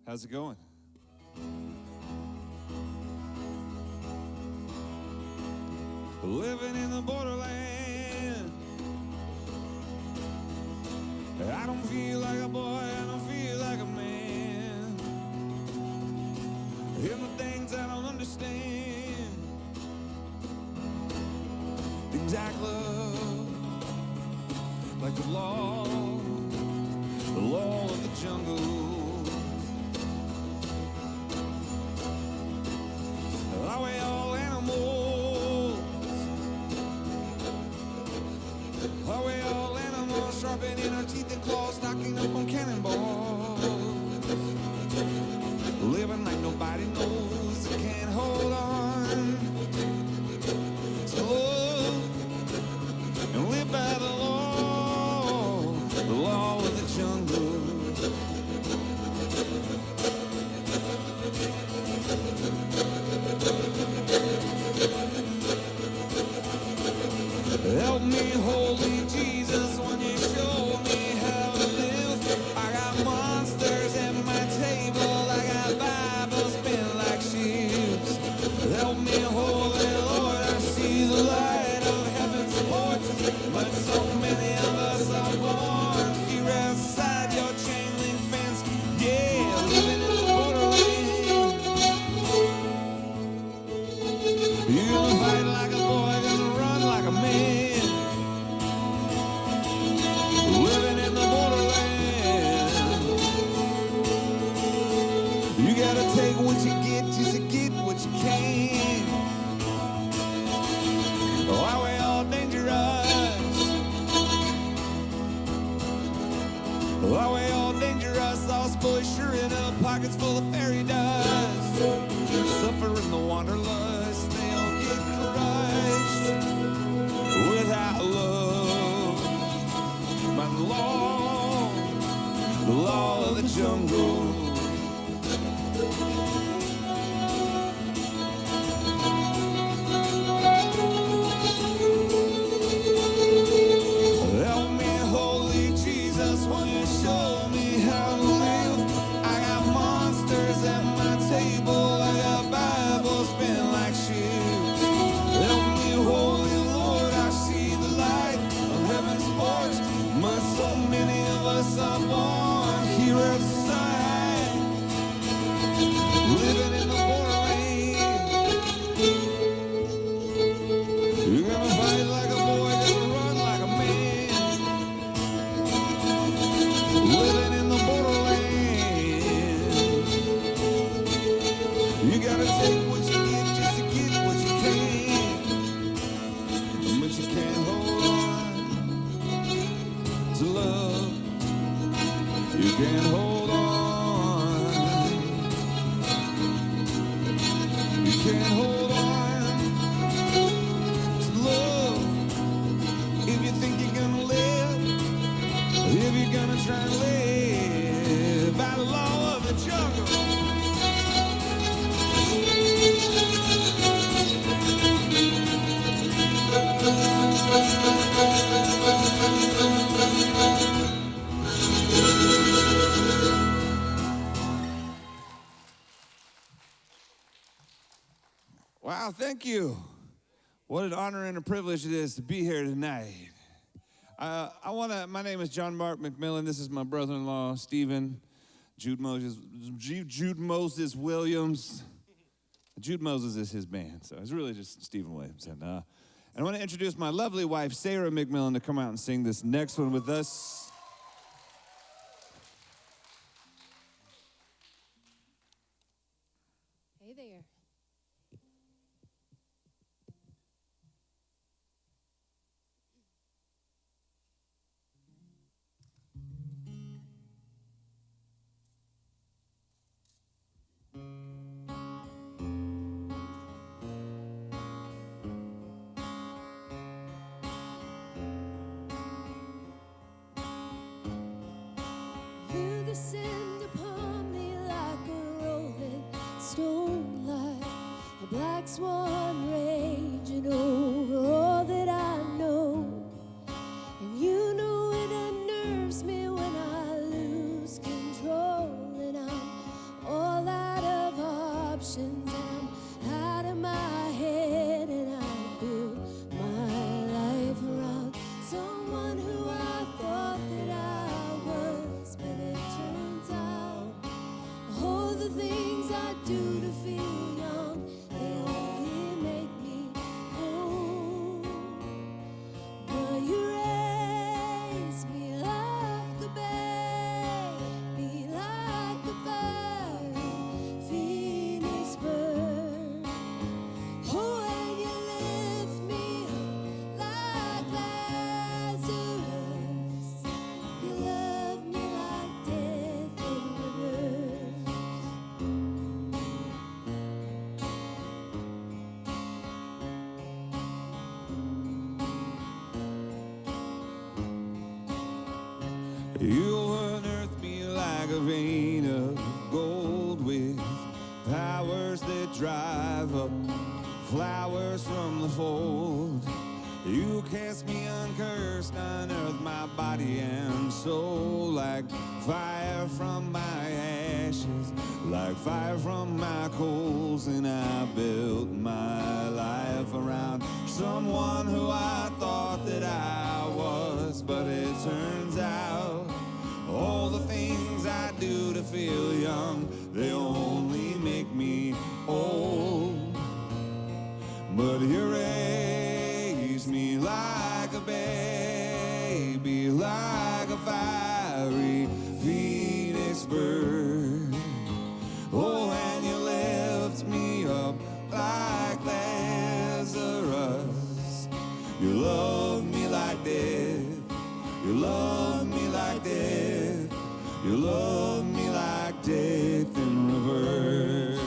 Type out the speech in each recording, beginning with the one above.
How's it going? Living in the borderland. I don't feel like a boy, I don't feel like a man. Hear the things I don't understand. Things I love, like the law of the jungle. Are we all animals? Are we all animals, sharpening our teeth and claws, stocking up on cannonballs? Living like nobody knows, I can't hold on to love and live by the law of the jungle. Help me, holy Jesus, when you show me how to live. I got monsters at my table, I got Bibles bent like ships. Help me, holy Lord, I see the light of heaven's porch, but so many of us are born here outside your chain link fence. Yeah, living in the borderland. You're gonna fight like a boy, gonna run like a man. Living in the borderland. You gotta take what you get just to get what you can. Oh, are we all dangerous? Are we all dangerous? All spoiled, sure enough, pockets full of fairy dust. Suffering the wanderlust, they all get crushed without love. By the law of the jungle. Help me, holy Jesus, will you show me how to live? I got monsters at my table, I got Bibles bent like ships. Help me, holy Lord, I see the light of heaven's porch, but so many of us are born here outside, living in the borderland. You're gonna fight like a boy, gonna run like a man. Living in the borderland. You gotta take what you get just to get what you can. But you can't hold on to love. You can't hold on. You can't hold on to love. If you think you're gonna live, if you're gonna try and live by the law of the jungle. Wow, thank you. What an honor and a privilege it is to be here tonight. My name is John Mark McMillan. This is my brother-in-law, Stephen, Jude Moses Williams. Jude Moses is his band, so it's really just Stephen Williams. And I want to introduce my lovely wife, Sarah McMillan, to come out and sing this next one with us. Hey there. You descend upon me like a rolling stone, like a black swan raging over all that I know. And you know it unnerves me when I lose control, and I'm a vein of gold with powers that drive up flowers from the fold. You cast me uncursed, unearth my body and soul, like fire from my ashes, like fire from my coals. And I built my life around someone who I thought that I was, but it turns out all the things I do to feel young, they only make me old. But you raise me like a baby, like a fiery phoenix bird. Oh, and you lift me up like Lazarus. You love me like death. You love me like death. You love me like death in reverse.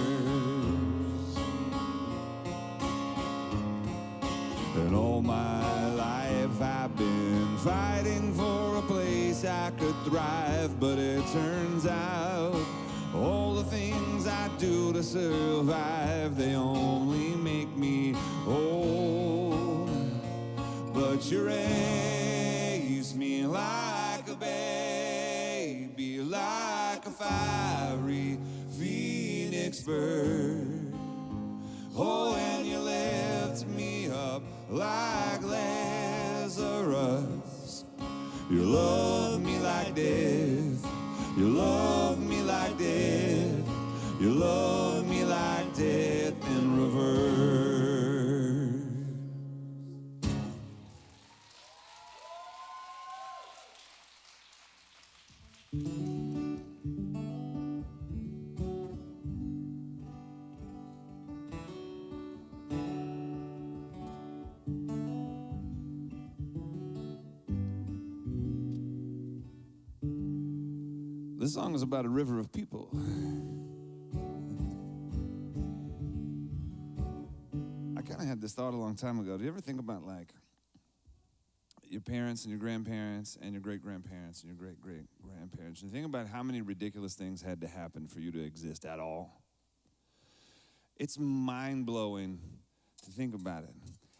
And all my life I've been fighting for a place I could thrive, but it turns out all the things I do to survive, they only make me old. But you raise me like a baby, like a fiery phoenix bird. Oh, and you lift me up like Lazarus. You love me like death. You love me like death. You love me like death in reverse. This song is about a river of people. I kind of had this thought a long time ago. Do you ever think about, like, your parents and your grandparents and your great-grandparents and your great-great-grandparents? And think about how many ridiculous things had to happen for you to exist at all. It's mind-blowing to think about it.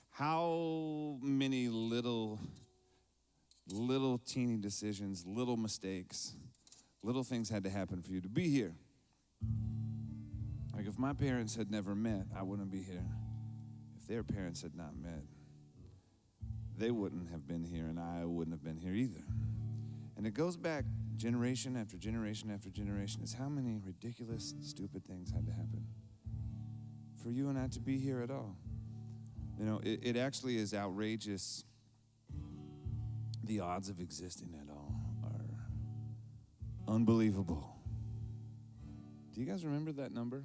How many little teeny decisions, little mistakes, little things had to happen for you to be here. Like, if my parents had never met, I wouldn't be here. If their parents had not met, they wouldn't have been here, and I wouldn't have been here either. And it goes back generation after generation after generation. It's how many ridiculous, stupid things had to happen for you and I to be here at all. You know, it actually is outrageous. The odds of existing at all are unbelievable. Do you guys remember that number?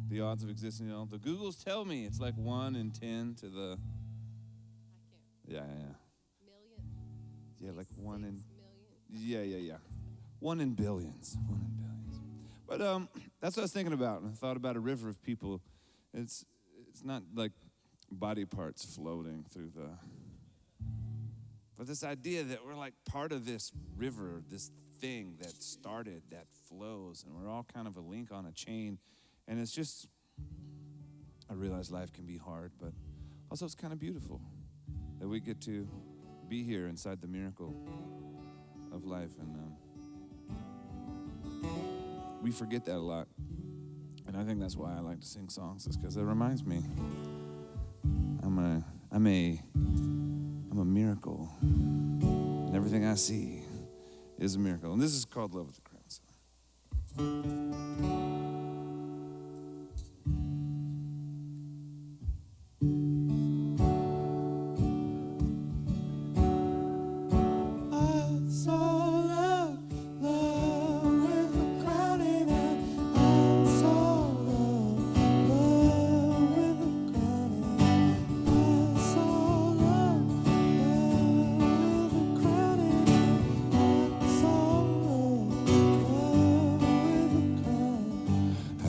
The odds of existing at all? The Googles tell me it's like 1 in 10 to the... I can't. Yeah. Million? Yeah, like 1 in... Million? Yeah. 1 in billions. 1 in billions. But that's what I was thinking about. I thought about a river of people. It's not like body parts floating through the... But this idea that we're like part of this river, this thing that started, that flows, and we're all kind of a link on a chain. And it's just, I realize life can be hard, but also it's kind of beautiful that we get to be here inside the miracle of life. And we forget that a lot. And I think that's why I like to sing songs, is because it reminds me I'm a miracle, and everything I see is a miracle. And this is called Love with the Crown.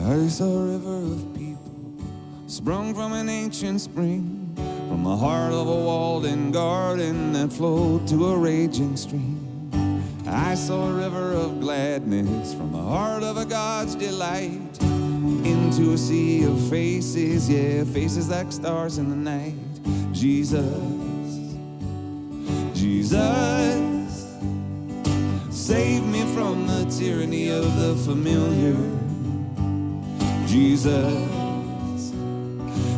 I saw a river of people sprung from an ancient spring, from the heart of a walled-in garden that flowed to a raging stream. I saw a river of gladness from the heart of a God's delight into a sea of faces, yeah, faces like stars in the night. Jesus, Jesus, save me from the tyranny of the familiar. Jesus,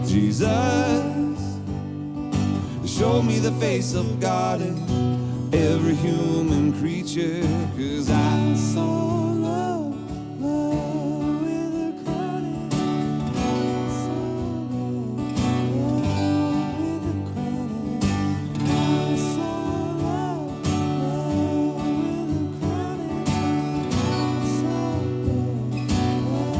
Jesus, show me the face of God in every human creature, 'cause I saw love, love with a crowning. I saw love, love with a crowning. I saw love, love with a crowning. I saw love,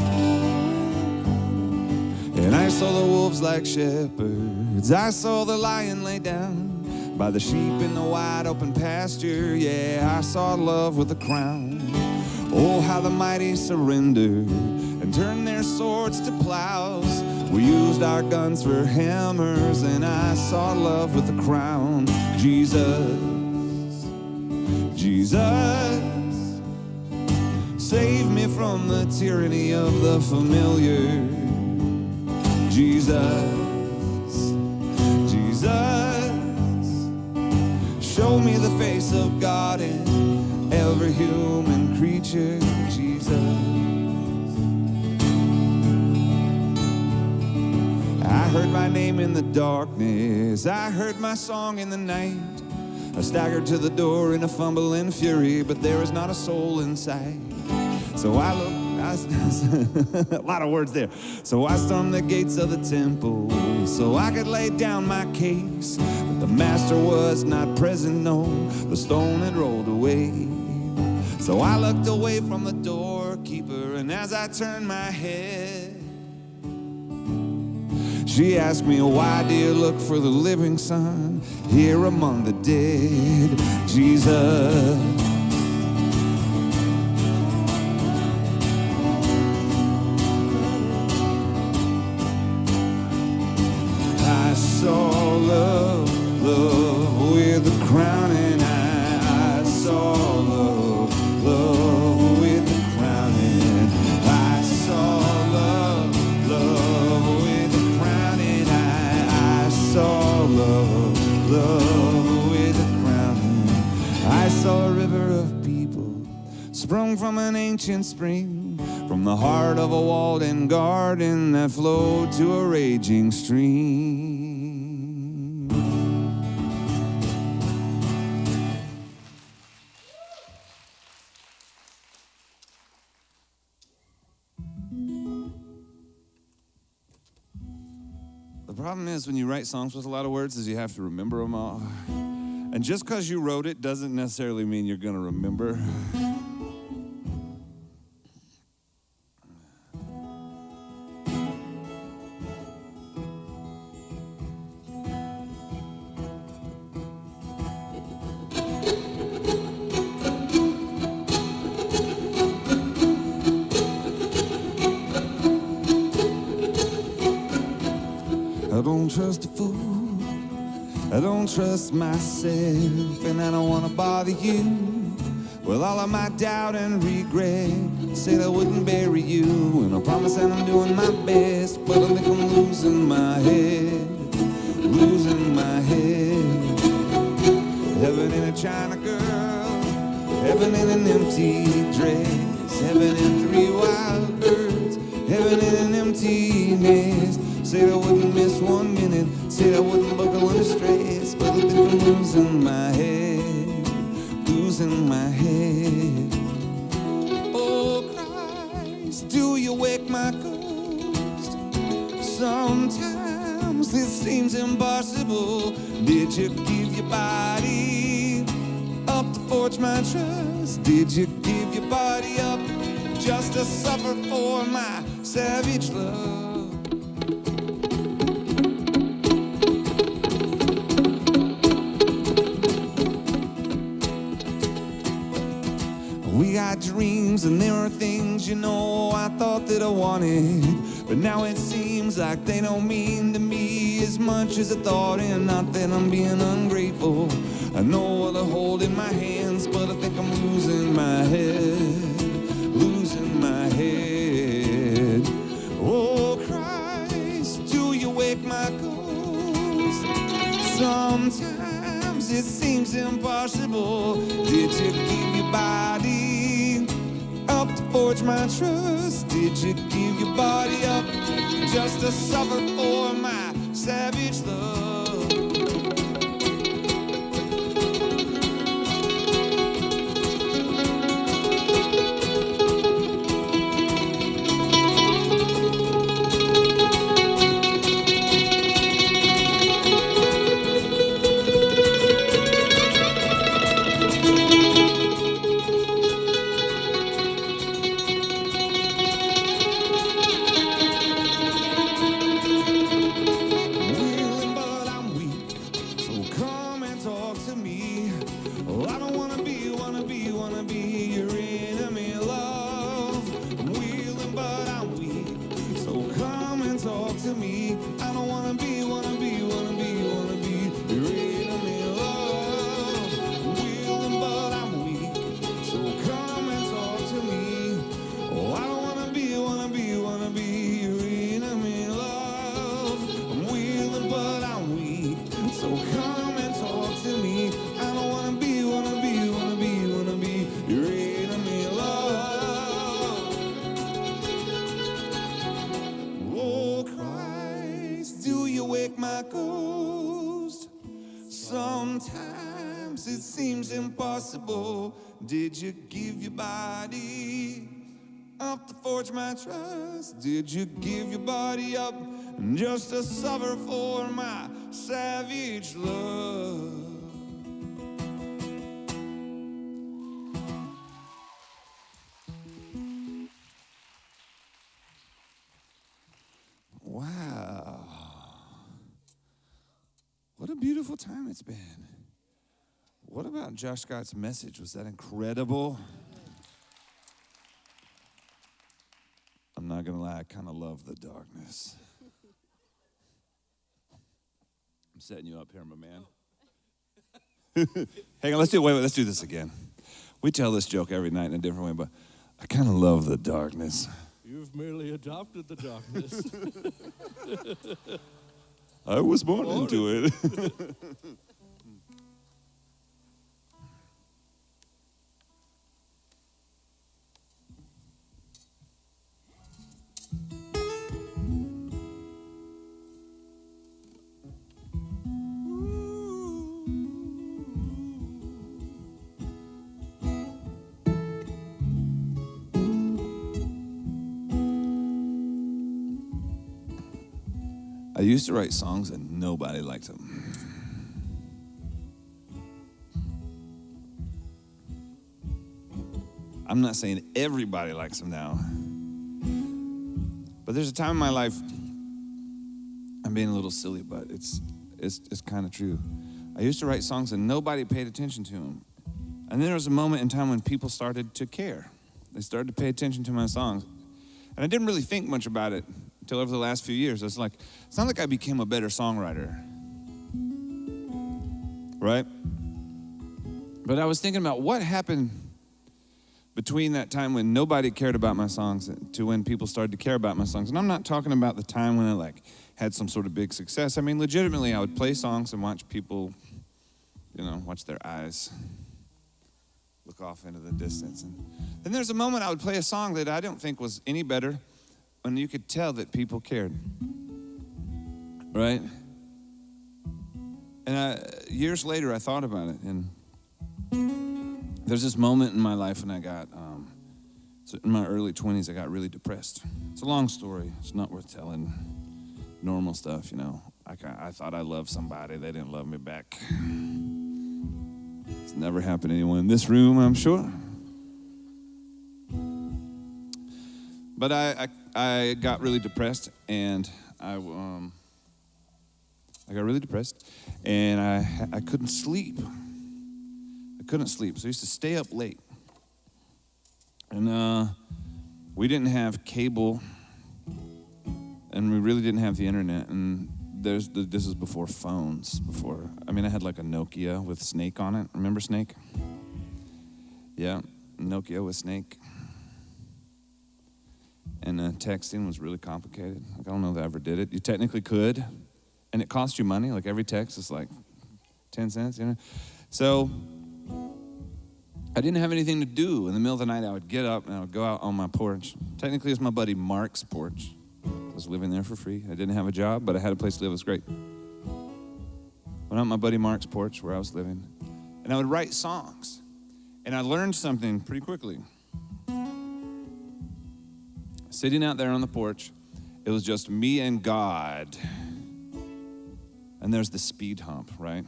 love with a crowning. And I saw the wolves like shepherds. I saw the lion lay down by the sheep in the wide open pasture. Yeah, I saw love with a crown. Oh, how the mighty surrendered and turned their swords to plows. We used our guns for hammers, and I saw love with a crown. Jesus, Jesus, save me from the tyranny of the familiar. Jesus, Jesus, show me the face of God in every human creature. Jesus, I heard my name in the darkness, I heard my song in the night. I staggered to the door in a fumbling fury, but there is not a soul inside. So I looked, a lot of words there. So I stormed the gates of the temple so I could lay down my case. But the master was not present, no, the stone had rolled away. So I looked away from the doorkeeper, and as I turned my head, she asked me, why do you look for the living son here among the dead? Jesus, I saw love, love with a crowning. I saw love, love with a crowning. I saw love, love with a crowning. I saw love, love with a crowning. I saw a river of people sprung from an ancient spring, from the heart of a walled-in garden that flowed to a raging stream. The problem is when you write songs with a lot of words is you have to remember them all. And just because you wrote it doesn't necessarily mean you're going to remember. I don't trust a fool, I don't trust myself, and I don't want to bother you with all of my doubt and regret. Said I wouldn't bury you, and I promise that I'm doing my best, but I think I'm losing my head, losing my head. Heaven in a China girl, heaven in an empty dress, heaven in 3 wild birds, heaven in an empty nest. Said I wouldn't miss 1 minute, said I wouldn't buckle under stress, but I think I'm losing my head, losing my head. Oh Christ, do you wake my ghost? Sometimes this seems impossible. Did you give your body up to forge my trust? Did you give your body up just to suffer for my savage love? We got dreams and there are things, you know, I thought that I wanted, but now it seems like they don't mean to me as much as I thought. And not that I'm being ungrateful, I know what I hold in my hands, but I think I'm losing my head, losing my head. Oh Christ, do you wake my ghost? Sometimes it seems impossible. Did you give your body up to forge my trust? Did you give your body up just to suffer for my savage love? Sometimes it seems impossible. Did you give your body up to forge my trust? Did you give your body up just to suffer for my savage love? Wow. What a beautiful time it's been. What about Josh Scott's message? Was that incredible? I'm not gonna lie, I kind of love the darkness. I'm setting you up here, my man. Hang on, let's do this again. We tell this joke every night in a different way, but I kind of love the darkness. You've merely adopted the darkness. I was born into it. I used to write songs and nobody liked them. I'm not saying everybody likes them now. But there's a time in my life, I'm being a little silly, but it's kind of true. I used to write songs and nobody paid attention to them. And then there was a moment in time when people started to care. They started to pay attention to my songs. And I didn't really think much about it until over the last few years. It's not like I became a better songwriter, right? But I was thinking about what happened between that time when nobody cared about my songs to when people started to care about my songs. And I'm not talking about the time when I had some sort of big success. I mean, legitimately, I would play songs and watch people, watch their eyes look off into the distance. And then there's a moment I would play a song that I don't think was any better, when you could tell that people cared, right? And years later, I thought about it, and there's this moment in my life when I got, in my early 20s, I got really depressed. It's a long story. It's not worth telling. Normal stuff, I thought I loved somebody. They didn't love me back. It's never happened to anyone in this room, I'm sure. But I got really depressed, and I got really depressed, and I couldn't sleep. So I used to stay up late. And we didn't have cable, and we really didn't have the internet. And this is before phones. I had like a Nokia with Snake on it. Remember Snake? Yeah, Nokia with Snake. And texting was really complicated. Like, I don't know if I ever did it. You technically could, and it cost you money. Like every text is like 10 cents, So I didn't have anything to do. In the middle of the night, I would get up and I would go out on my porch. Technically, it was my buddy Mark's porch. I was living there for free. I didn't have a job, but I had a place to live. It was great. Went out on my buddy Mark's porch where I was living, and I would write songs. And I learned something pretty quickly. Sitting out there on the porch, it was just me and God. And there's the speed hump, right?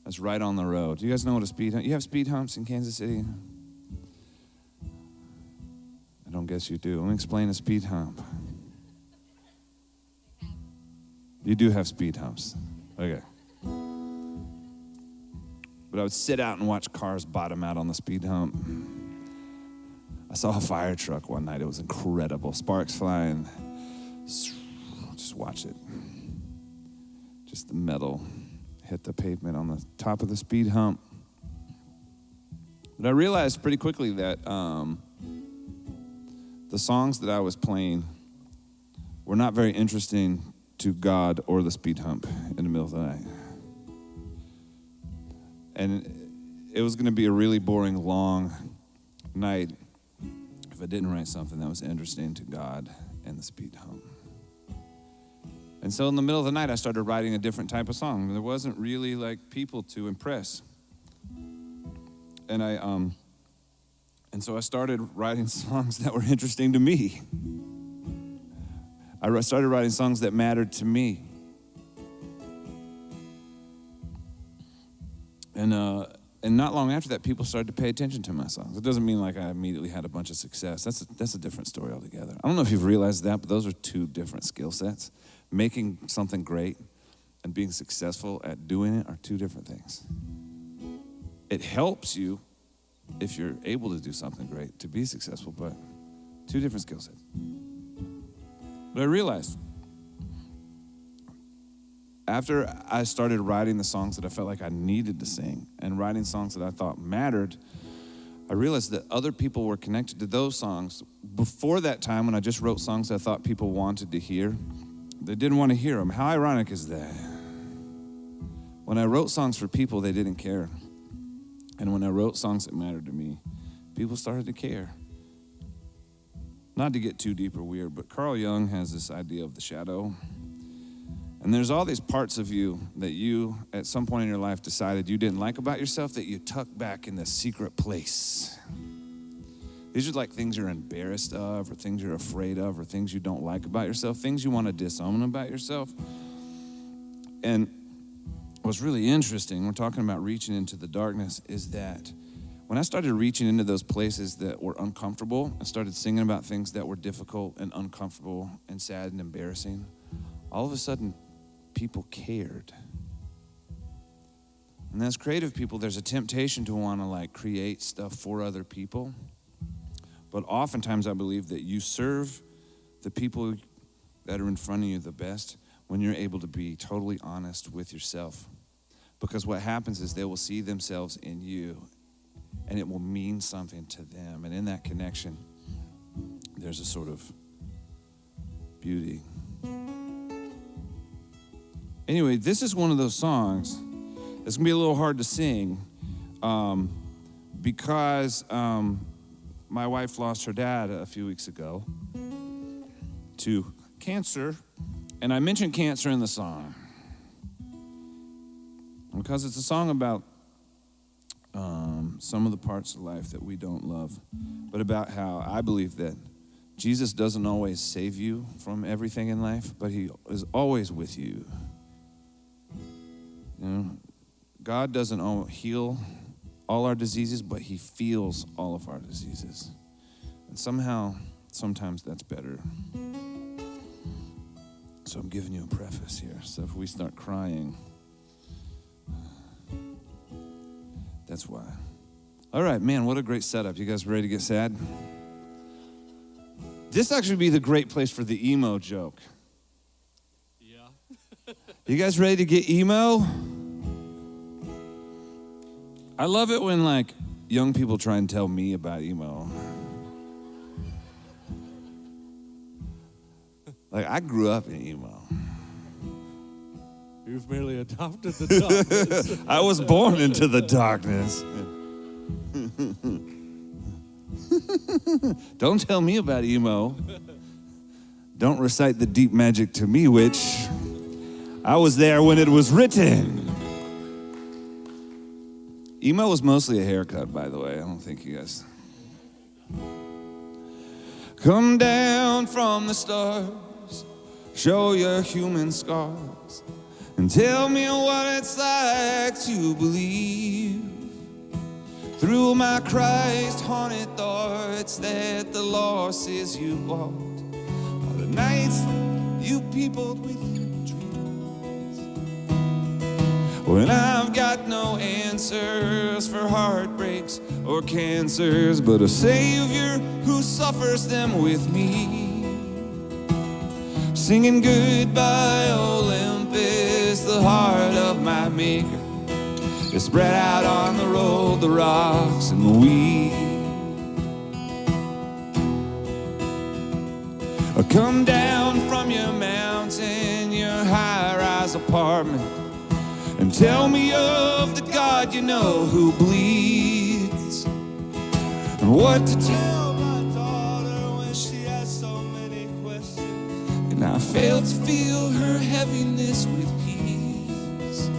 That's right on the road. Do you guys know what a speed hump? You have speed humps in Kansas City? I don't guess you do. Let me explain a speed hump. You do have speed humps. Okay. But I would sit out and watch cars bottom out on the speed hump. I saw a fire truck one night. It was incredible. Sparks flying. Just watch it. Just the metal hit the pavement on the top of the speed hump. But I realized pretty quickly that the songs that I was playing were not very interesting to God or the speed hump in the middle of the night. And it was going to be a really boring, long night if I didn't write something that was interesting to God and the speed hump. And so in the middle of the night, I started writing a different type of song. There wasn't really like people to impress. And so I started writing songs that were interesting to me. I started writing songs that mattered to me. And not long after that, people started to pay attention to my songs. It doesn't mean like I immediately had a bunch of success. That's a different story altogether. I don't know if you've realized that, but those are two different skill sets. Making something great and being successful at doing it are two different things. It helps you if you're able to do something great to be successful, but two different skill sets. But I realized after I started writing the songs that I felt like I needed to sing and writing songs that I thought mattered, I realized that other people were connected to those songs. Before that time, when I just wrote songs I thought people wanted to hear, they didn't want to hear them. How ironic is that? When I wrote songs for people, they didn't care. And when I wrote songs that mattered to me, people started to care. Not to get too deep or weird, but Carl Jung has this idea of the shadow. And there's all these parts of you that you, at some point in your life, decided you didn't like about yourself that you tucked back in this secret place. These are like things you're embarrassed of, or things you're afraid of, or things you don't like about yourself, things you want to disown about yourself. And what's really interesting, we're talking about reaching into the darkness, is that when I started reaching into those places that were uncomfortable, I started singing about things that were difficult and uncomfortable and sad and embarrassing, all of a sudden, people cared. And as creative people, there's a temptation to want to like create stuff for other people. But oftentimes I believe that you serve the people that are in front of you the best when you're able to be totally honest with yourself. Because what happens is they will see themselves in you and it will mean something to them. And in that connection, there's a sort of beauty. Anyway, this is one of those songs that's going to be a little hard to sing because my wife lost her dad a few weeks ago to cancer, and I mentioned cancer in the song because it's a song about some of the parts of life that we don't love, but about how I believe that Jesus doesn't always save you from everything in life, but he is always with you. You know, God doesn't heal all our diseases, but he feels all of our diseases. And sometimes that's better. So I'm giving you a preface here. So if we start crying, that's why. All right, man, what a great setup. You guys ready to get sad? This actually would be the great place for the emo joke. Yeah. You guys ready to get emo? I love it when like young people try and tell me about emo. Like I grew up in emo. You've merely adopted the darkness. I was born into the darkness. Don't tell me about emo. Don't recite the deep magic to me, witch. I was there when it was written. Emo was mostly a haircut, by the way. I don't think you guys... Come down from the stars, show your human scars, and tell me what it's like to believe through my Christ-haunted thoughts that the losses you walked are the nights you peopled with dreams. When I've got no answers for heartbreaks or cancers, but a Savior who suffers them with me, singing goodbye Olympus, the heart of my Maker is spread out on the road, the rocks and the weed. Come down from your mountain, your high-rise apartment, and tell me of the God you know who bleeds, and what to tell my daughter when she has so many questions, and I fail to feel her heaviness with peace.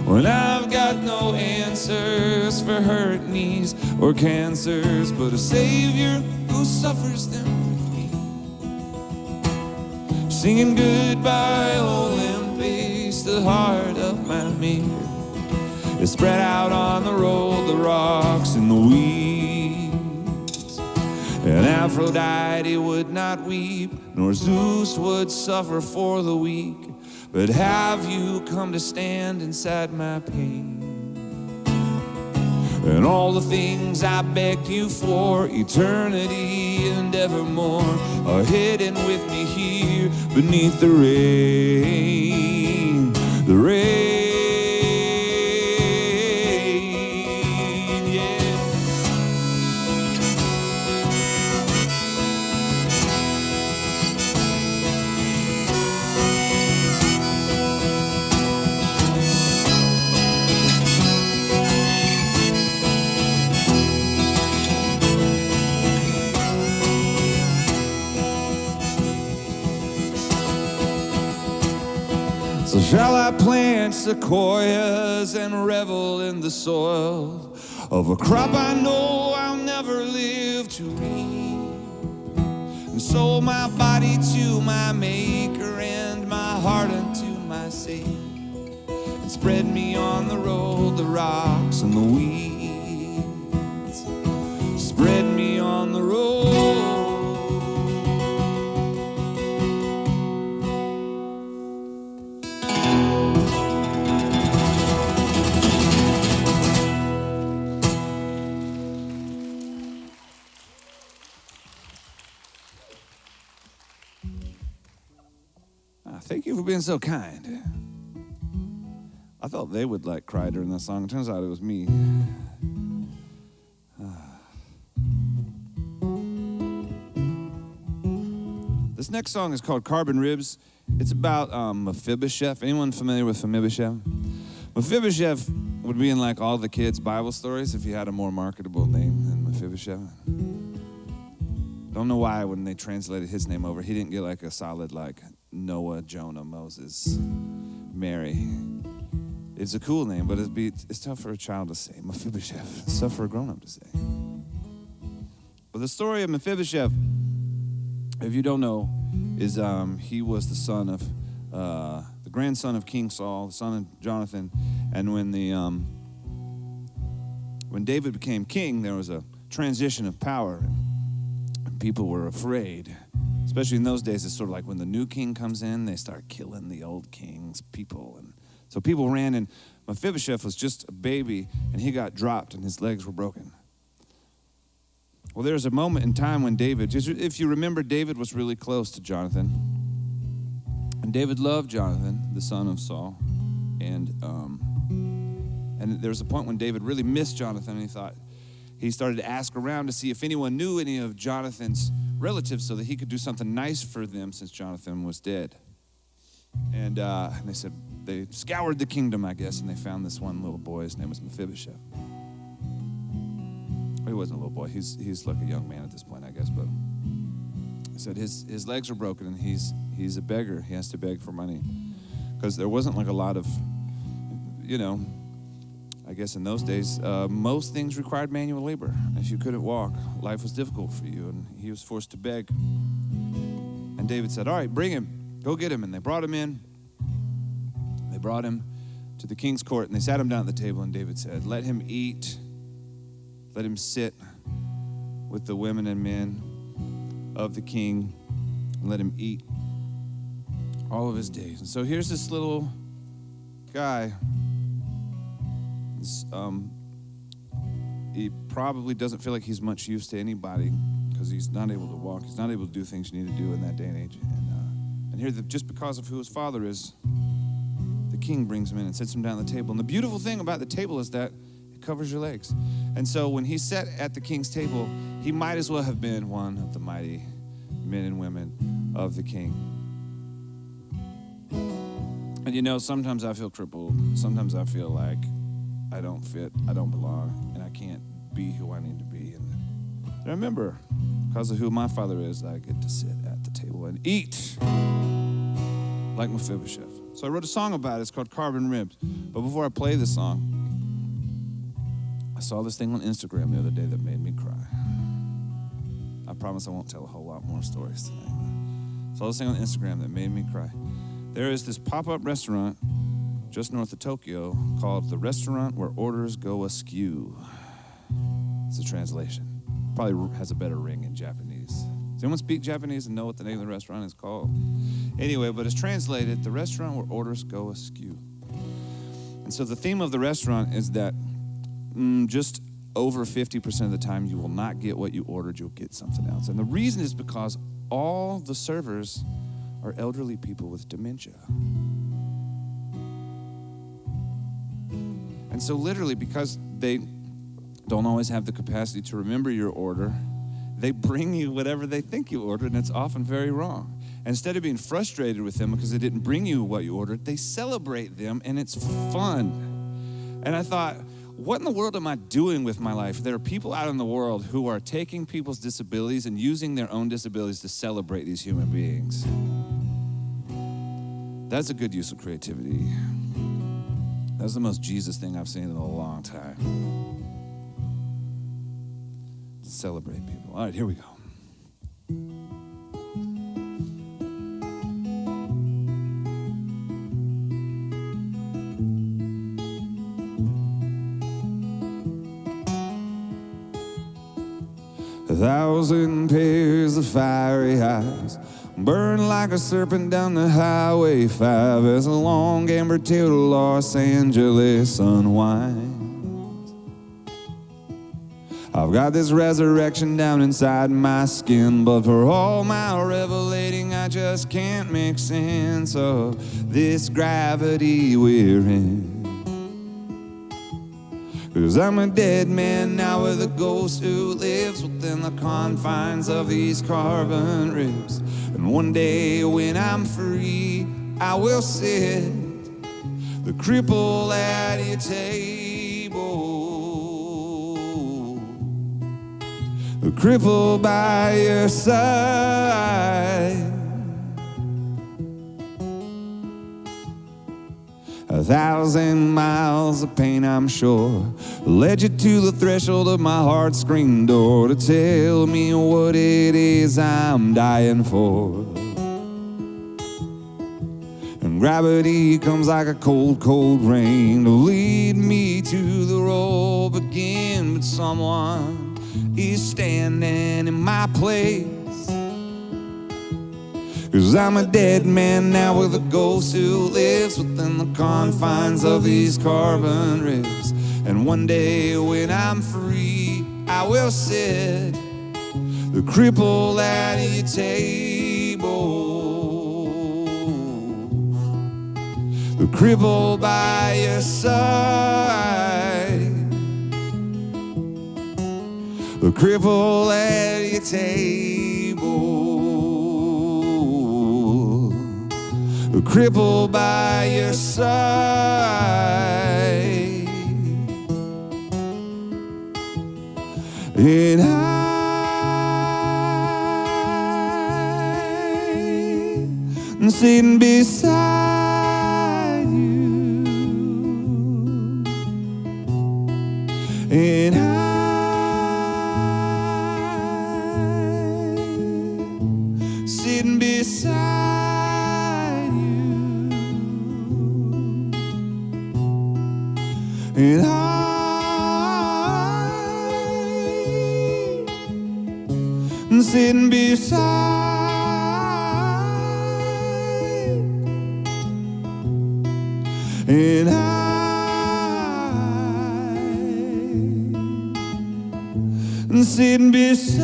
When I've got no answers for hurt knees or cancers, but a Savior who suffers them with me, singing goodbye Olympus, the heart of my Maker is spread out on the road, the rocks and the weeds. And Aphrodite would not weep, nor Zeus would suffer for the weak, but have you come to stand inside my pain? And all the things I begged you for, eternity and evermore, are hidden with me here beneath the rain. The rain, yeah. So shall I plant sequoias and revel in the soil of a crop I know I'll never live to reap, and sold my body to my Maker and my heart unto my Savior, and spread me on the road, the rocks and the weeds, spread me on the road. Thank you for being so kind. I thought they would like cry during that song. It turns out it was me. This next song is called Carbon Ribs. It's about Mephibosheth. Anyone familiar with Mephibosheth? Mephibosheth would be in like all the kids' Bible stories if he had a more marketable name than Mephibosheth. Don't know why when they translated his name over, he didn't get like a solid like Noah, Jonah, Moses, Mary. It's a cool name, but it's tough for a child to say. Mephibosheth. It's tough for a grown-up to say. But the story of Mephibosheth, if you don't know, is he was the son of the grandson of King Saul, the son of Jonathan, and when David became king, there was a transition of power, and people were afraid. Especially in those days, it's sort of like when the new king comes in, they start killing the old king's people. And so people ran, and Mephibosheth was just a baby, and he got dropped, and his legs were broken. Well, there's a moment in time when David, if you remember, David was really close to Jonathan. And And David loved Jonathan, the son of Saul. And there was a point when David really missed Jonathan, and he started to ask around to see if anyone knew any of Jonathan's relatives so that he could do something nice for them since Jonathan was dead. And they said, they scoured the kingdom, I guess, and they found this one little boy. His name was Mephibosheth. He wasn't a little boy. He's like a young man at this point, I guess. But he said his legs are broken, and he's a beggar. He has to beg for money. Because there wasn't like a lot of, I guess in those days, most things required manual labor. If you couldn't walk, life was difficult for you, and he was forced to beg. And David said, all right, bring him. Go get him. And they brought him in. They brought him to the king's court, and they sat him down at the table, and David said, let him eat. Let him sit with the women and men of the king, and let him eat all of his days. And so here's this little guy. He probably doesn't feel like he's much use to anybody because he's not able to walk. He's not able to do things you need to do in that day and age. And here, just because of who his father is, the king brings him in and sits him down at the table. And the beautiful thing about the table is that it covers your legs. And so when he sat at the king's table, he might as well have been one of the mighty men and women of the king. And sometimes I feel crippled. Sometimes I feel like I don't fit, I don't belong, and I can't be who I need to be. And I remember, because of who my father is, I get to sit at the table and eat like Mephibosheth. So I wrote a song about it. It's called Carving Ribs. But before I play the song, I saw this thing on Instagram the other day that made me cry. I promise I won't tell a whole lot more stories tonight. I saw this thing on Instagram that made me cry. There is this pop-up restaurant just north of Tokyo called The Restaurant Where Orders Go Askew. It's a translation. Probably has a better ring in Japanese. Does anyone speak Japanese and know what the name of the restaurant is called? Anyway, but it's translated, The Restaurant Where Orders Go Askew. And so the theme of the restaurant is that just over 50% of the time you will not get what you ordered, you'll get something else. And the reason is because all the servers are elderly people with dementia. And so literally, because they don't always have the capacity to remember your order, they bring you whatever they think you ordered, and it's often very wrong. And instead of being frustrated with them because they didn't bring you what you ordered, they celebrate them, and it's fun. And I thought, what in the world am I doing with my life? There are people out in the world who are taking people's disabilities and using their own disabilities to celebrate these human beings. That's a good use of creativity. That's the most Jesus thing I've seen in a long time. To celebrate people. All right, here we go. A 1,000 pairs of fiery eyes burn like a serpent down the Highway 5 as a long amber tail to Los Angeles unwinds. I've got this resurrection down inside my skin, but for all my revelating, I just can't make sense of this gravity we're in. 'Cause I'm a dead man now with a ghost who lives within the confines of these carbon ribs. And one day when I'm free, I will sit the cripple at your table, the cripple by your side. 1,000 miles of pain, I'm sure, led you to the threshold of my heart's screen door to tell me what it is I'm dying for. And gravity comes like a cold, cold rain to lead me to the road again, but someone is standing in my place. 'Cause I'm a dead man now with a ghost who lives within the confines of these carbon ribs. And one day when I'm free, I will sit the cripple at your table, crippled by your side, crippled at your table, crippled by your side. And I'm sitting beside you, and I'm sitting beside you, and I'm sitting beside. And I'm sitting beside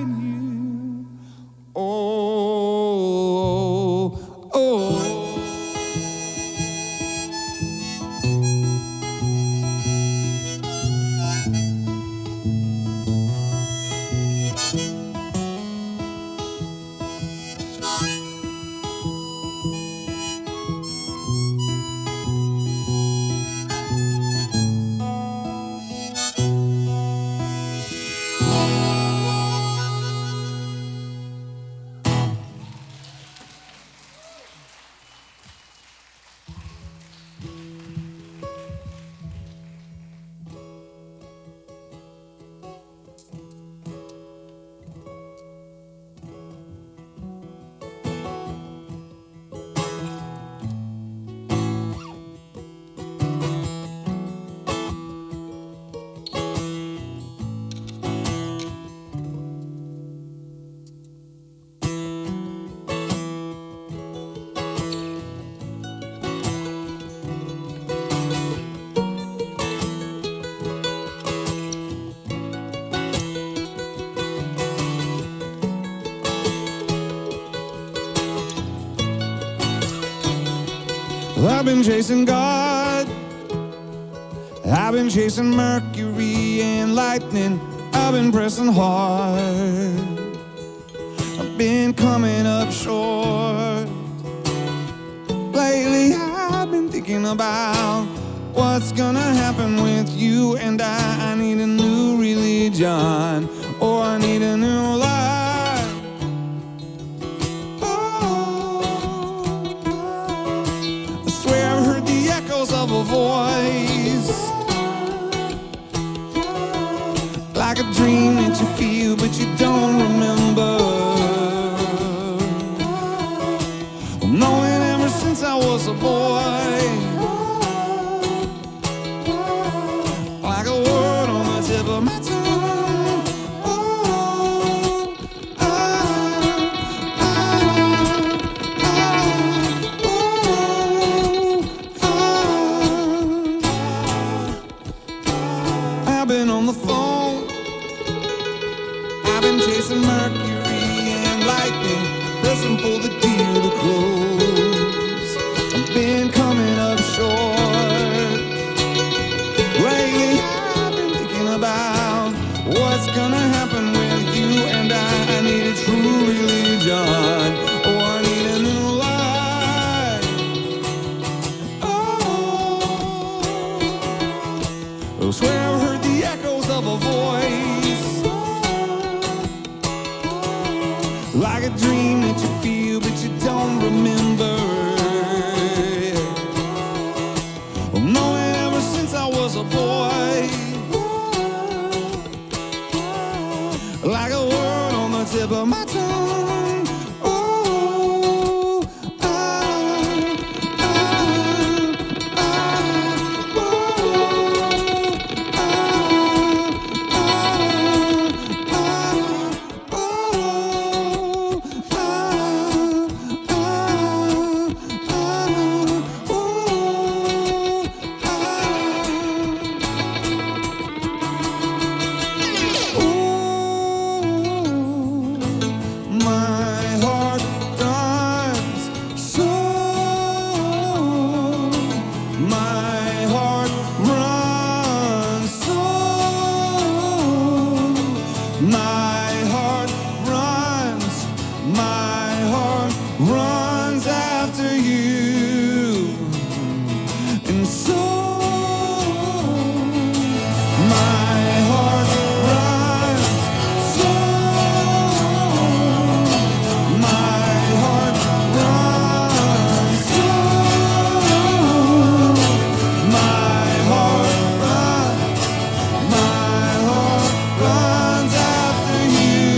you. Oh, oh. I've been chasing God, I've been chasing Mercury and lightning, I've been pressing hard, I've been coming up short. Lately I've been thinking about what's gonna happen with you and I need a new religion, or I need a new life. Of a voice, like a dream that you feel but you don't remember. Knowing ever since I was a boy, like a word on the tip of my tongue. Mercury and lightning, pressing for the deal to close. I've been coming up short. Lately I've been thinking about what's gonna happen with you and I need a true religion, or I need a new life. Oh, I swear I've heard the echoes of a voice, like a dream that you feel but you don't remember. Knowing ever since I was a boy, like a word on the tip of my tongue. Oh, my heart runs after you. And so my heart runs, so my heart runs, so my heart runs after you.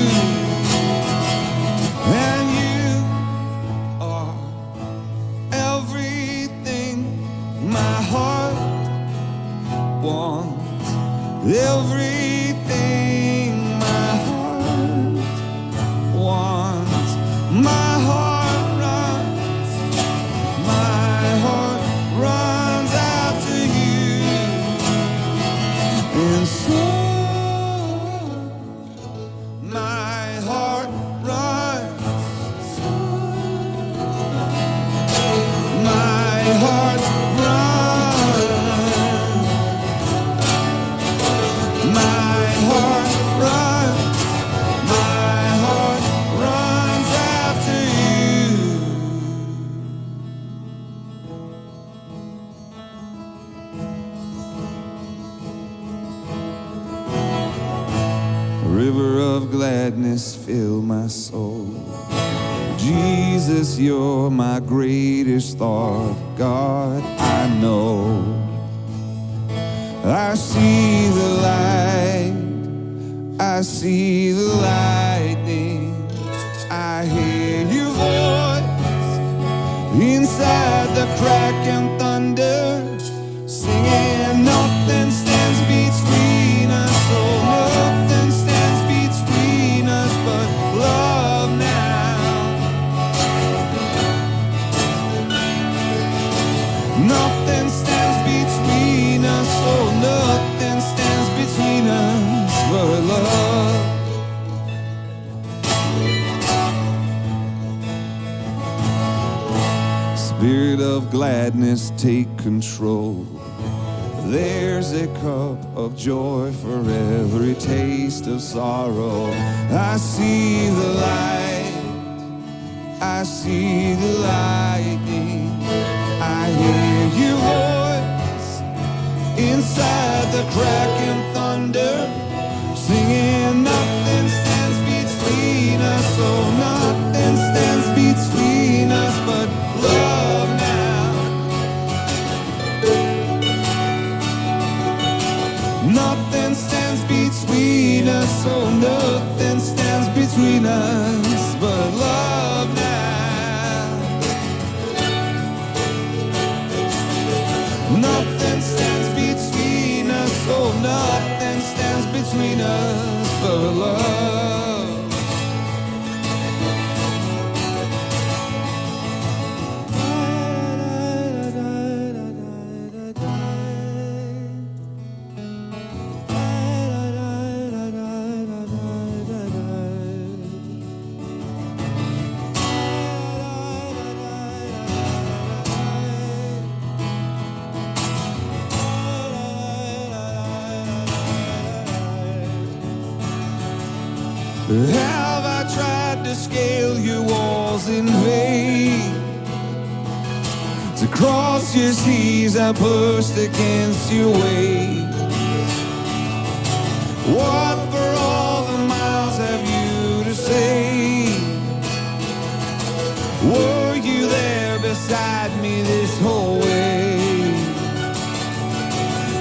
And you are everything my heart wants. Everything my heart wants. My heart runs after you. And so my heart runs. My heart runs. My heart runs. My heart runs after you. A river of gladness fill my soul. Jesus, you're my greatest thought. God, I know. I see the light. I see the lightning. I hear your voice inside the crack and thunder, singing nothing stands between us. Oh, nothing stands between us but love now. Nothing stands between us. Oh, nothing stands between us but love. Spirit of gladness, take control. There's a cup of joy for every taste of sorrow. I see the light. I see the lightning. I hear your voice inside the crack and thunder, singing nothing stands between us. Oh, nothing stands between us but love now. Nothing stands between us. Oh, nothing stands between us but love now. Nothing stands between us. Oh, nothing stands between us but love. Have I tried to scale your walls in vain? To cross your seas I pushed against your waves. What for all the miles have you to say? Were you there beside me this whole way?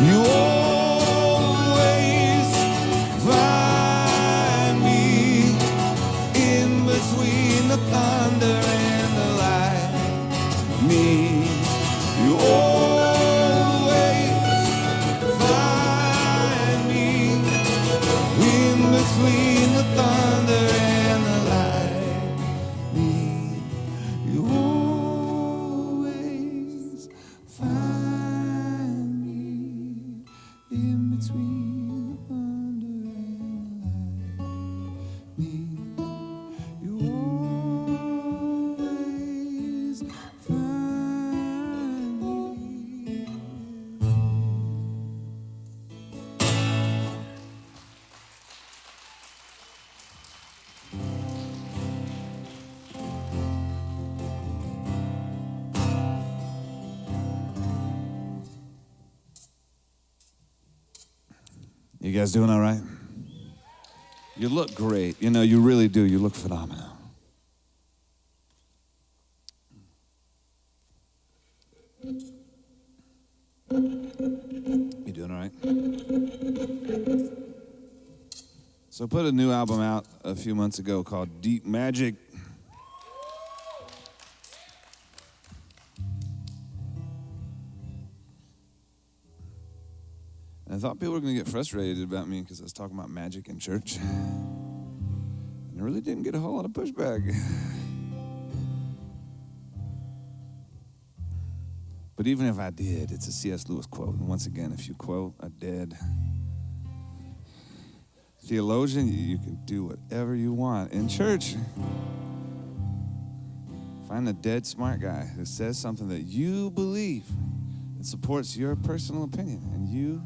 You always find me in between the thunder and the lightning. You always find me in between You guys doing all right? You look great. You know, you really do. You look phenomenal. You doing all right? So I put a new album out a few months ago called Deep Magic. And I thought people were going to get frustrated about me because I was talking about magic in church. And I really didn't get a whole lot of pushback. But even if I did, it's a C.S. Lewis quote. And once again, if you quote a dead theologian, you can do whatever you want. In church, find a dead smart guy who says something that you believe and supports your personal opinion. And you,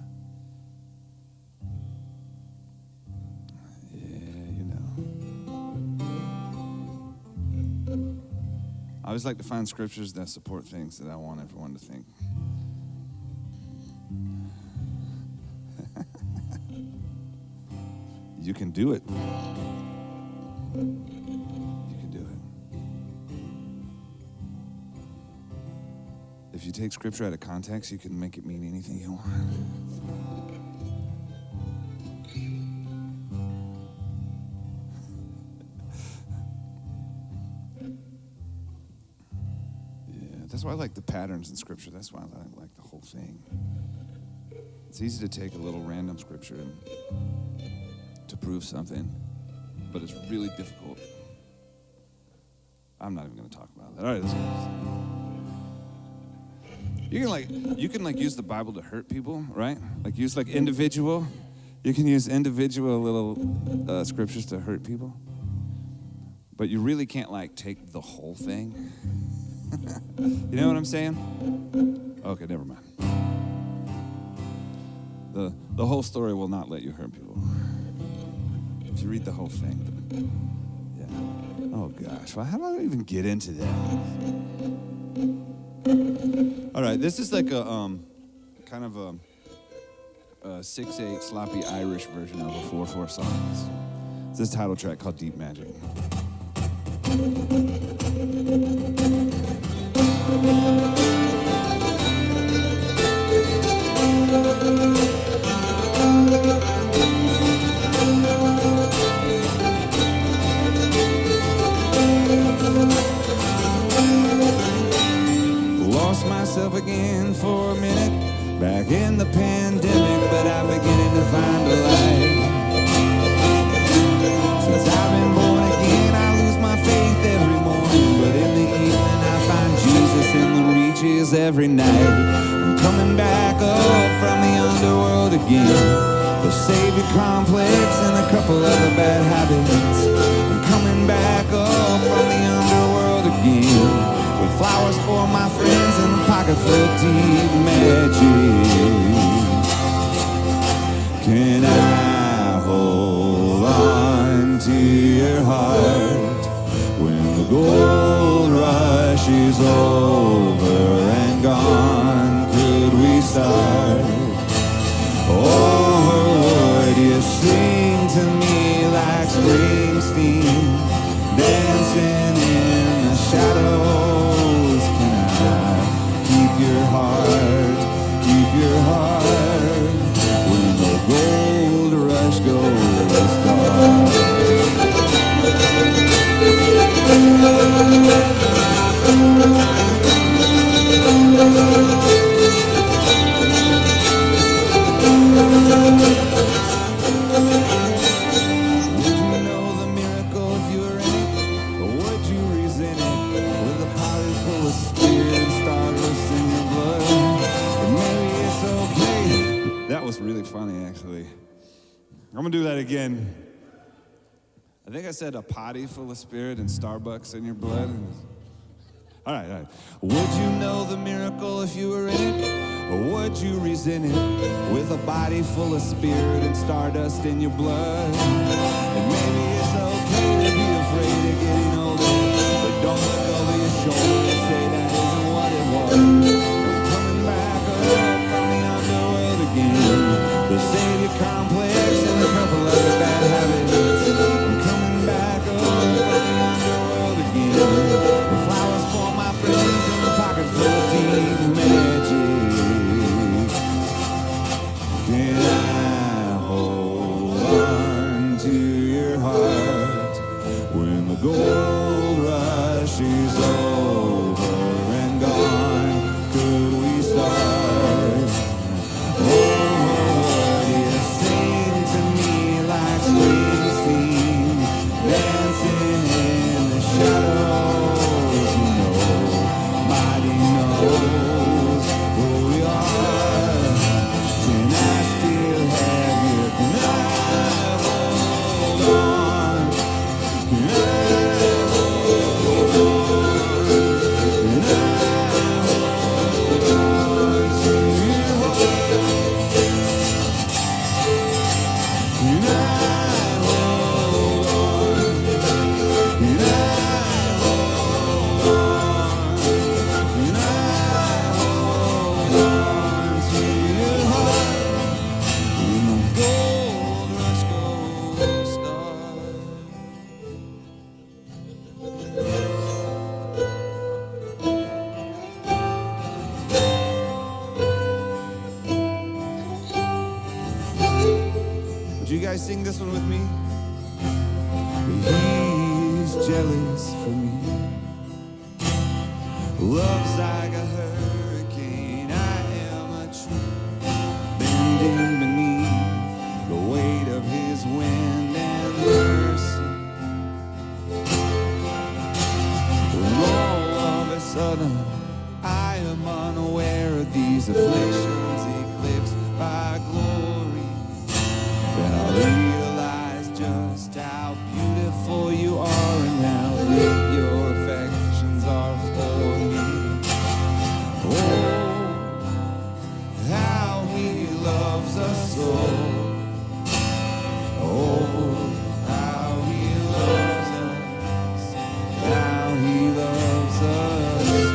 I always like to find scriptures that support things that I want everyone to think. You can do it. You can do it. If you take scripture out of context, you can make it mean anything you want. That's why I like the patterns in Scripture. That's why I like the whole thing. It's easy to take a little random scripture and to prove something, but it's really difficult. I'm not even going to talk about that. All right, let's go. You can use the Bible to hurt people, right? Like use like individual. You can use individual little scriptures to hurt people, but you really can't like take the whole thing. You know what I'm saying? Okay, never mind. The whole story will not let you hurt people. If you read the whole thing. Yeah. Oh gosh, well, how do I even get into that? All right, this is like a kind of a 6/8 sloppy Irish version of a 4/4 song. It's this title track called Deep Magic. Lost myself again for a minute, back in the pandemic, but I'm beginning to find a light. Since I've been born again, I lose my faith every morning, but in the evening I find Jesus in the reaches every night. I'm coming back up from the underworld again, the savior complex and a couple other bad habits. I'm coming back up from the underworld again, with flowers for my friends and a pocket full of deep magic. Can I hold on to your heart when the gold rush is over and gone? Could we start over? Would you sing to me like Springsteen, dancing in the shadows? Can I keep your heart when the gold rush goes gone? Would you know the miracle if you were in it? Or would you resent it with a pocket full of spirit and stardust in your blood? And maybe it's okay. That was really funny, actually. I'm gonna do that again. I think I said a potty full of spirit and Starbucks in your blood. All right. Would you know the miracle if you were in it? Or would you resent it with a body full of spirit and stardust in your blood? And maybe it's okay to be afraid of getting older, but don't look over your shoulder and say that isn't what it was. I'm coming back up from the underworld again, the savior complex heart. When the gold rush is over and gone, could we start? Oh, would you sing to me like Springsteen, dancing in the shadows? Nobody knows who we are. Can I still have you? Can I hold on? Can I hold on? Can I hold on to your heart? Can I hold on? Can I hold on? Can I hold on to your heart? When the gold rush goes dark. Would you guys sing this one with me? He's jealous for me. Love's like a hurricane. I am a tree bending beneath the weight of his wind and mercy. When all of a sudden I am unaware of these afflictions eclipsed by glory, then I realize just how beautiful you are and how great your affections are for me. Oh, how he loves us so. Oh, how he loves us. How he loves us so.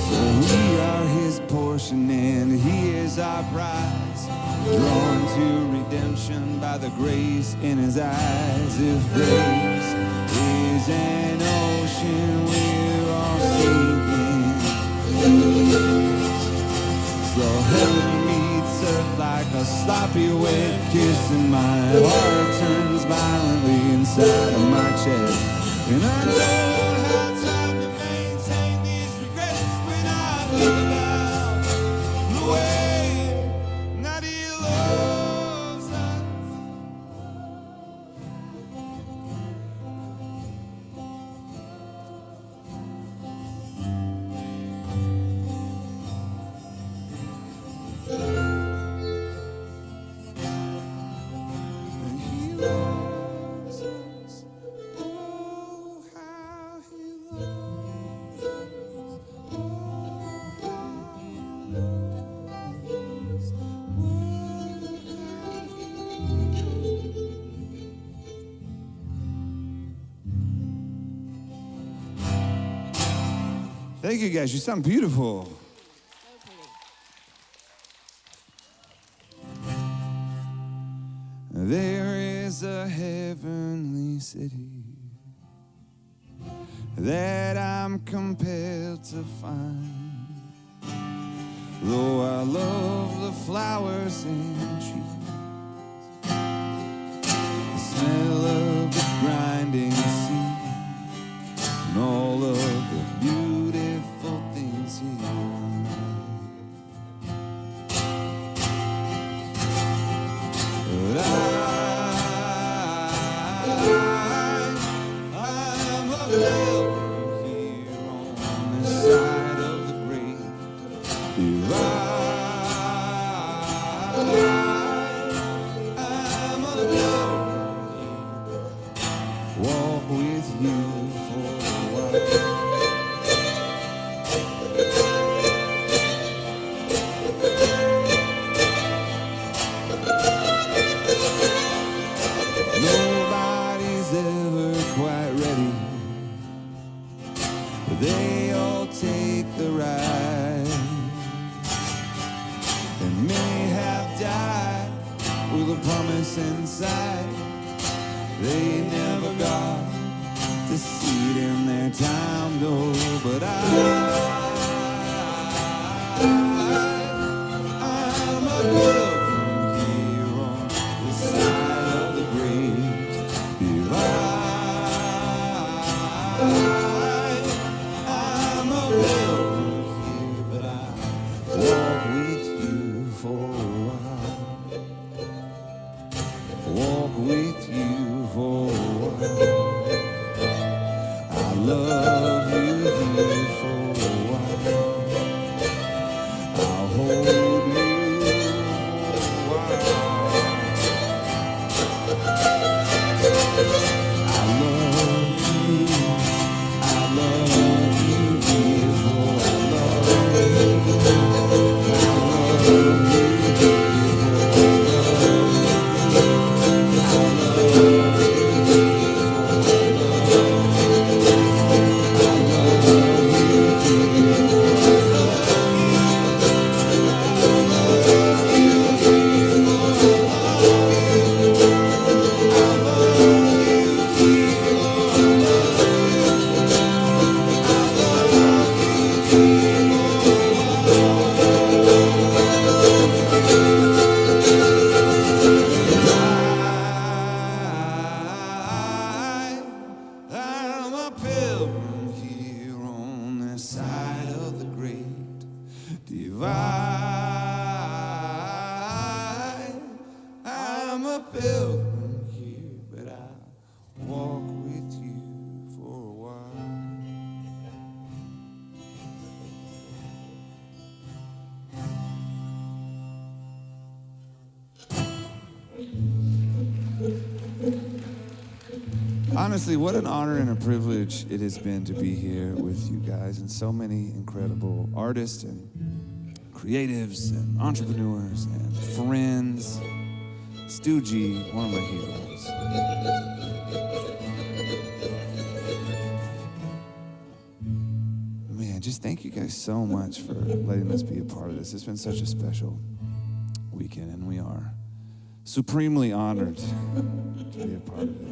So we are his portion and he is our prize, drawn to redemption by the grace in his eyes. If grace is an ocean, we're all sinking. So heaven meets earth like a sloppy wet kiss, and my heart turns violently inside of my chest. And I don't have time to maintain these regrets when I think about the way that he loves us. And he loves us. Oh, how he loves us. Oh, how he loves us. Oh, thank you guys. You sound beautiful. There is a heavenly city that I'm compelled to find. Though I love the flowers and trees, the smell of the grinding sea, and all of the beautiful things here. But I'm a pilgrim here on this side of the grave. If I with a promise inside. They never got to see it in their time, though. But I'm a pilgrim here on the side of the great divide. I'm a pilgrim here, but I walk with you for a while. Walk with you for a while. I love you here for a while. I'll hold you for a while. I love you here for a I'm a pilgrim here on the side of the great divide. I'm a pilgrim here, but I walk with you for a while. Honestly, what an honor and a privilege it has been to be here with you guys and so many incredible artists and creatives and entrepreneurs and friends. Stu G, one of my heroes. Man, just thank you guys so much for letting us be a part of this. It's been such a special weekend, and we are supremely honored to be a part of it.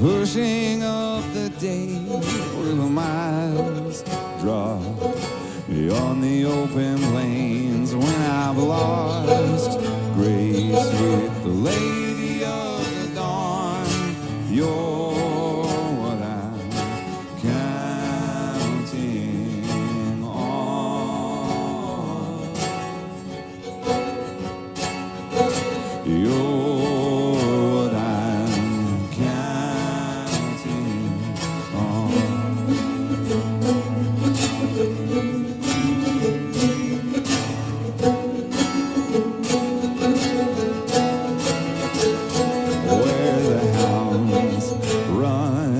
Pushing up the day where the miles drop beyond the open plains when I've lost grace with the lady of the dawn. You're what I'm counting on. You're what I'm counting on. Where the hounds run,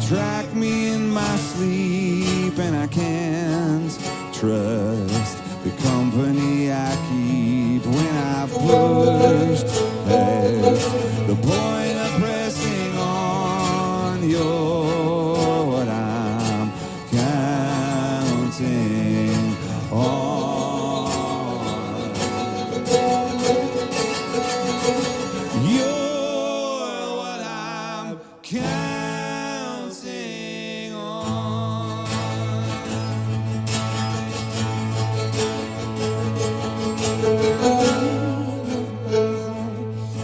track me in my sleep, and I can't trust the company I keep when I've pushed past the point of pressing on. You're what I'm counting on. You're what I'm counting on.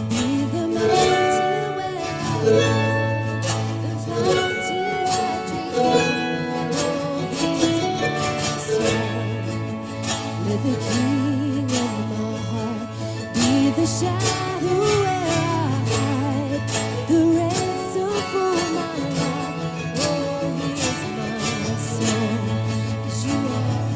Be the mountain where I live, the fountain I drink from. Oh, he's my soul. Let the king of my heart be the shadow where I hide, the ransom for my life. Oh, he's my soul. 'Cause you are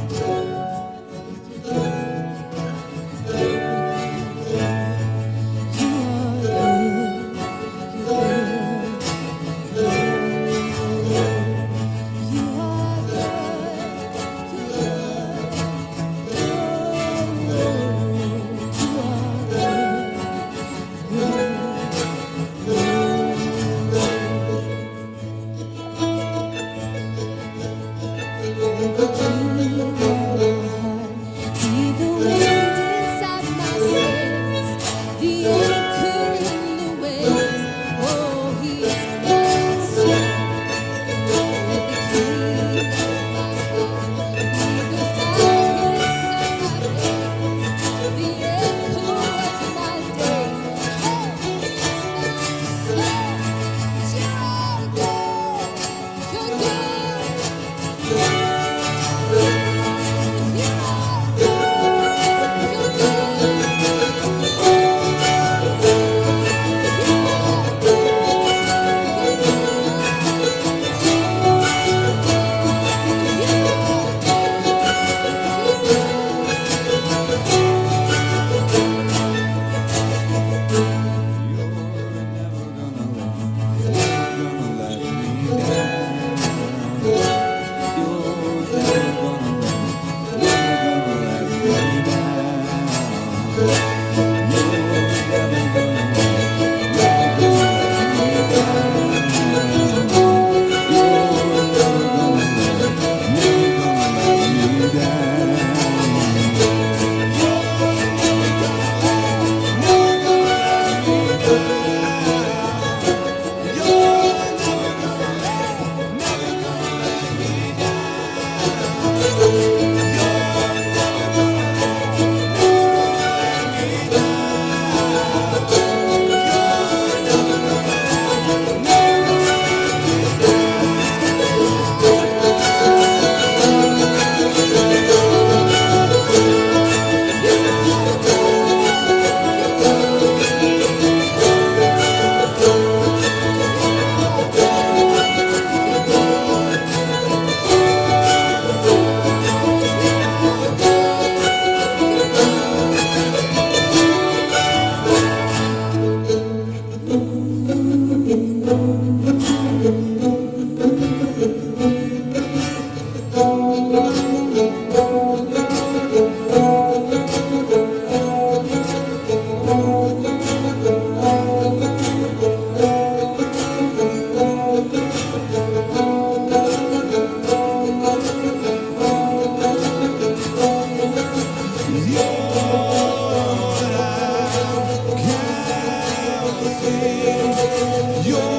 You're